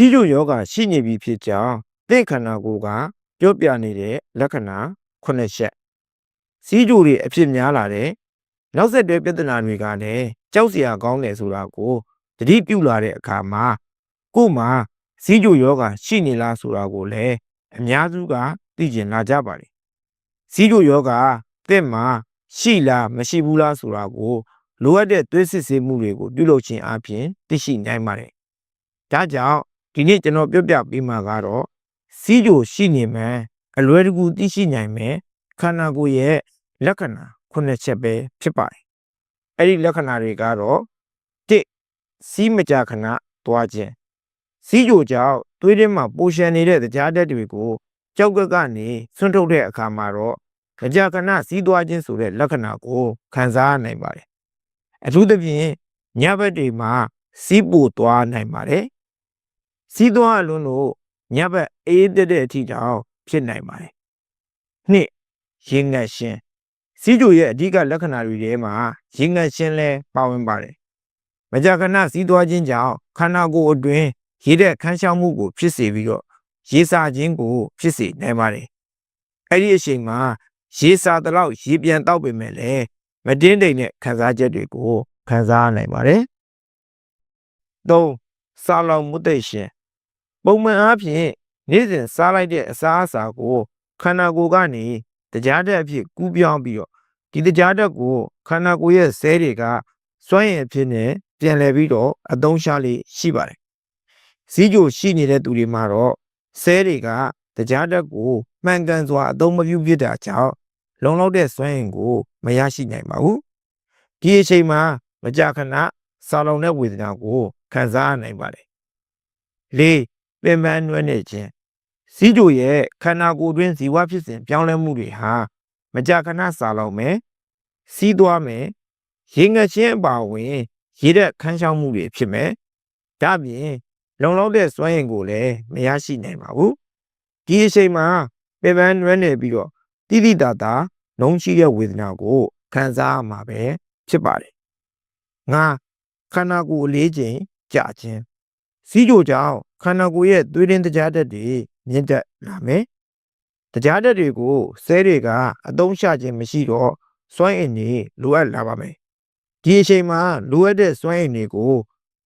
စီးကျိုယောဂရှိနေပြီဖြစ်ကြောင်းသင်ခန္ဓာကိုယ်ကပြောပြနေတဲ့လက္ခဏာ9ချက်စီးကျိုတွေအဖြစ်များလာတဲ့နောက်ဆက်တွဲပြဿနာတွေကလည်းကြောက်စရာကောင်းတယ်ဆိုတာကိုသတိပြုလာတဲ့အခါမှာကိုယ်မှာစီးကျိုယောဂရှိနေလားဆိုတာကိုလည်းအများစုကသိကျင်လာကြပါတယ်စီးကျိုယောဂသင်မှာရှိလားမရှိဘူးလားဆိုတာကိုလိုအပ်တဲ့သွေးစစ်ဆေးမှုတွေကိုပြုလုပ်ခြင်းအပြင်သိရှိနိုင်ပါတယ်ဒါကြောင့်ဒီနေ့ကျွန်တော်ပြောပြပေးမှာကတော့စီးကျိုရှိနေမှအလွယ်တကူသိရှိနိုင်မယ်ခန္ဓာကိုယ်ရဲ့လက္ခဏာ9ချက်ပဲဖြစ်ပါတယ်အဲ့ဒီလက္ခဏာတွေကတော့1စီးမကြခဏသွားခြင်းစီးကျိုကြောင့်သွေးထဲမှာပိုရှန်နေတဲ့ကြားဓာတ်တွေကိုကြောက်ကကနေဆွန့်ထုတ်တဲ့အခါမှာတော့ကြခဏစီးသွားခြင်းဆိုတဲ့လက္ခဏာကိုခံစားနိုင်ပါတယ်အထူးသဖြင့်ညဘက်တွေမှာစီးပို့သွားနိုင်ပါတယ်စီးသွားလွန်းလို့ညဘက်အေးတဲ့အထိတောင်ဖြစ်နိုင်ပါတယ်နှစ်ရင်ငတ်ရှင်စီးကျိုရဲ့အဓိကလက္ခဏာတွေထဲမှာရင်ငတ်ရှင်လည်းပါဝင်ပါတယ်မကြာခဏစီးသွားခြင်းကြောင့်ခန္ဓာကိုယ်အတွင်းရေတဲ့ခန်းရှောက်မှုကိုဖြစ်စေပြီးတော့ရေစာခြင်းကိုဖြစ်စေနိုင်ပါတယ်အဲ့ဒီအချိန်မှာရေစာတလောက်ရေပြန်တောက်ပေမဲ့လည်းမတင်းတိမ်တဲ့ခံစားချက်တွေကိုခံစားနိုင်ပါတယ်၃စားလောင်မှုသိရှင်ပုံမှန်အားဖြင့်နေ့စဉ်စားလိုက်တဲ့အစာအစာကိုခန္ဓာကိုယ်ကနေတရားဓာတ်အဖြစ်ကူးပြောင်းပြီးတော့ဒီတရားဓာတ်ကိုခန္ဓာကိုယ်ရဲ့ဆဲတွေကစွမ်းရည်အဖြစ်နဲ့ပြန်လည်ပြီးတော့အသုံးချလေးရှိပါတယ်။စီးကျိုရှိနေတဲ့သူတွေမှာတော့ဆဲတွေကတရားဓာတ်ကိုမှန်ကန်စွာအသုံးမပြုဖြစ်တာကြောင့်လုံလောက်တဲ့စွမ်းရည်ကိုမရရှိနိုင်ပါဘူး။ဒီအချိန်မှာမကြာခဏစားလောင်တဲ့ဝေဒနာကိုခံစားနိုင်ပါတယ်။၄ပင်ပန်းနွမ်းနေခြင်းစီးကျိုရဲ့ခန္ဓာကိုယ်တွင်းဇီဝဖြစ်စဉ်ပြောင်းလဲမှုတွေဟာမကြာခဏစားလောင်မယ်စီးသွားမယ်ရေငတ်ခြင်းအပါအဝင်ရေတဲ့ခန်းချောင်းမှုတွေဖြစ်မယ်ဒါပြင်လုံလောက်တဲ့စွမ်းရည်ကိုလည်းမရရှိနိုင်ပါဘူးဒီအချိန်မှာပင်ပန်းနွမ်းနေပြီးတော့တိတိတသာနှုံးချိတဲ့ဝေဒနာကိုခံစားရမှာပဲဖြစ်ပါတယ်၅ခန္ဓာကိုယ်အလေးချိန်ကြာခြင်းစီးကျိုကြောင့်ခန္ဓာကိုယ်ရဲ့သွေးရင်းတရားဓာတ်တွေမြင့်တက်လာမယ်။တရားဓာတ်တွေကိုဆဲတွေကအသုံးချခြင်းမရှိတော့စွမ်းအင်တွေလိုအပ်လာပါမယ်။ဒီအချိန်မှာလိုအပ်တဲ့စွမ်းအင်တွေကို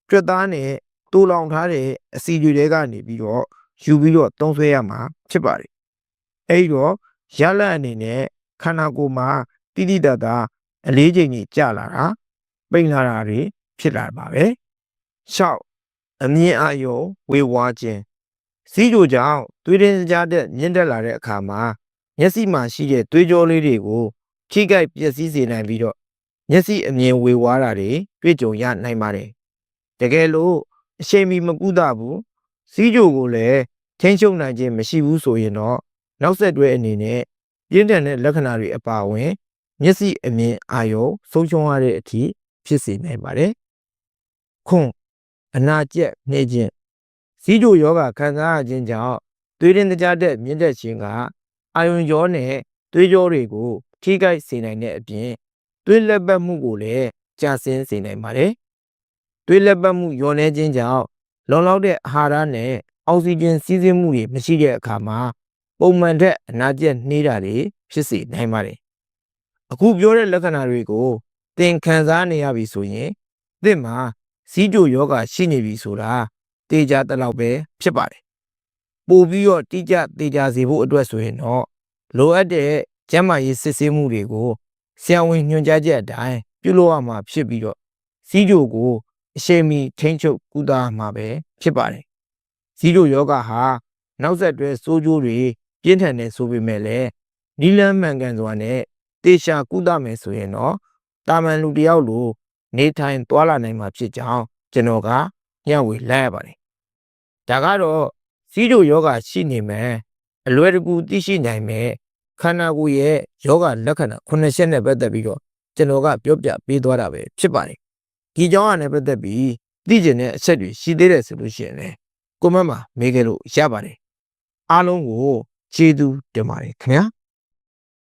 ကြွက်သားနဲ့တိုးလောင်ထားတဲ့အစီတွေကနေပြီးတော့ယူပြီးတော့သုံးဆွဲရမှာဖြစ်ပါတယ်။အဲဒီတော့ရလတ်အနေနဲ့ခန္ဓာကိုယ်မှာတိတိတသာအလေးချိန်ကြီးကျလာတာပိန်လာတာတွေဖြစ်လာပါပဲ။၆အမြင်အာရုံဝေဝါးခြင်းစီးကျိုကြောင့်သွေးရင်းကြားတဲ့မြင့်တက်လာတဲ့အခါမှာမျက်စိမှာရှိတဲ့သွေးကြောလေးတွေကိုထိခိုက်ပျက်စီးစေနိုင်ပြီးတော့မျက်စိအမြင်ဝေဝါးတာတွေတွေ့ကြုံရနိုင်ပါတယ်တကယ်လို့အချိန်မီမကုသဘူးစီးကျိုကိုလည်းထိန်းချုပ်နိုင်ခြင်းမရှိဘူးဆိုရင်တော့နောက်ဆက်တွဲအနေနဲ့ပြင်းထန်တဲ့လက္ခဏာတွေအပါအဝင်မျက်စိအမြင်အာရုံဆုံးရှုံးရတဲ့အထိဖြစ်စေနိုင်ပါတယ်ခွန်းအနာကျက်နှိမ့်ခြင်းစီးကျိုယောဂခံစားရခြင်းကြောင့်သွေးရင်းတရားတဲ့မြင့်တက်ခြင်းကအာယုံကြောနဲ့သွေးကြောတွေကိုထိခိုက်စေနိုင်တဲ့အပြင်သွေးလက်ပတ်မှုကိုလည်းကျဆင်းစေနိုင်ပါတယ်သွေးလက်ပတ်မှုလျော့နေခြင်းကြောင့်လုံလောက်တဲ့အာဟာရနဲ့အောက်ဆီဂျင်စီးဆင်းမှုတွေမရှိတဲ့အခါမှာပုံမှန်တဲ့အနာကျက်နှေးတာတွေဖြစ်စေနိုင်ပါတယ်အခုပြောတဲ့လက္ခဏာတွေကိုသင်ခံစားနေရပြီဆိုရင်သင်မှာစီးကျိုယောဂရှိနေပြီဆိုတာတေချာတလောက်ပဲဖြစ်ပါတယ်ပို့ပြီးတော့တိကျတေချာစေဖို့အတွက်ဆိုရင်တော့လိုအပ်တဲ့ကျန်းမာရေးစစ်ဆေးမှုတွေကိုဆရာဝန်ညွှန်ကြားချက်အတိုင်းပြုလုပ်ရမှာဖြစ်ပြီးတော့စီးကျိုကိုအရှိန်မီထိန်းချုပ်ကုသမှာပဲဖြစ်ပါတယ်စီးကျိုယောဂဟာနောက်ဆက်တွဲဆိုးကျိုးတွေပြင်းထန်နေဆိုပေမဲ့လည်းနီလန်းမှန်ကန်စွာနဲ့တေချာကုသမယ်ဆိုရင်တော့တာမန်လူတယောက်လိုနေထိုင်သွားလာနိုင်မှာဖြစ်ကြောင်းကျွန်တော်ကညှဝေလိုက်ရပါတယ်ဒါကတော့စီးကျိုယောဂရှိနေမယ်အလွယ်တကူသိရှိနိုင်မယ်ခန္ဓာကိုယ်ရဲ့ယောဂလက္ခဏာ9ချက်နဲ့ပတ်သက်ပြီးတော့ကျွန်တော်ကပြောပြပေးသွားတာပဲဖြစ်ပါတယ်ဒီကြောင်းအနေနဲ့ပတ်သက်ပြီးသိကျင်တဲ့အချက်တွေရှိသေးတယ်ဆိုလို့ရှိရင်လည်းကွန်မန့်မှာမေးခဲ့လို့ရပါတယ်အားလုံးကိုကျေးဇူးတင်ပါတယ်ခင်ဗျာ